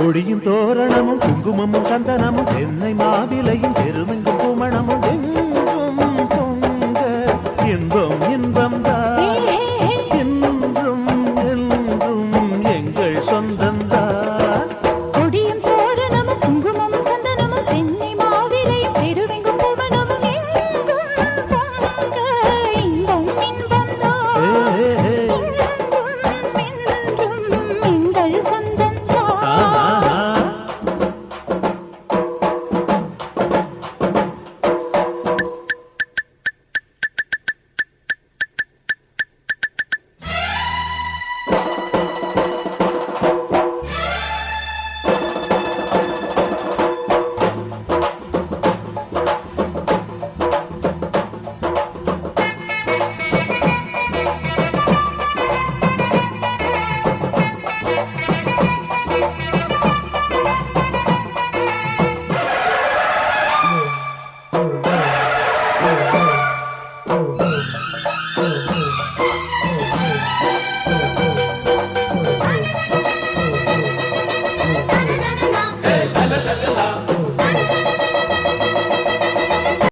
கொடியும் தோரணமும் குங்குமமும் சந்தனமும் தென்னை மாவிலையும் பெருமெங்கும் குமணமும் எங்கும் பொங்க இன்பம் இன்பம் தான் என்றும் என்றும் எங்கள் சொந்தந்தான். கொடியும் தோரணமும் குங்குமமும் சந்தனமும் தென்னை மாவிலையும் பெருமெங்கும் குமணமும் எங்கும் பொங்க இன்பம் இன்பம் தான் என்றும் எங்கள் சொந்தந்தான். la la la la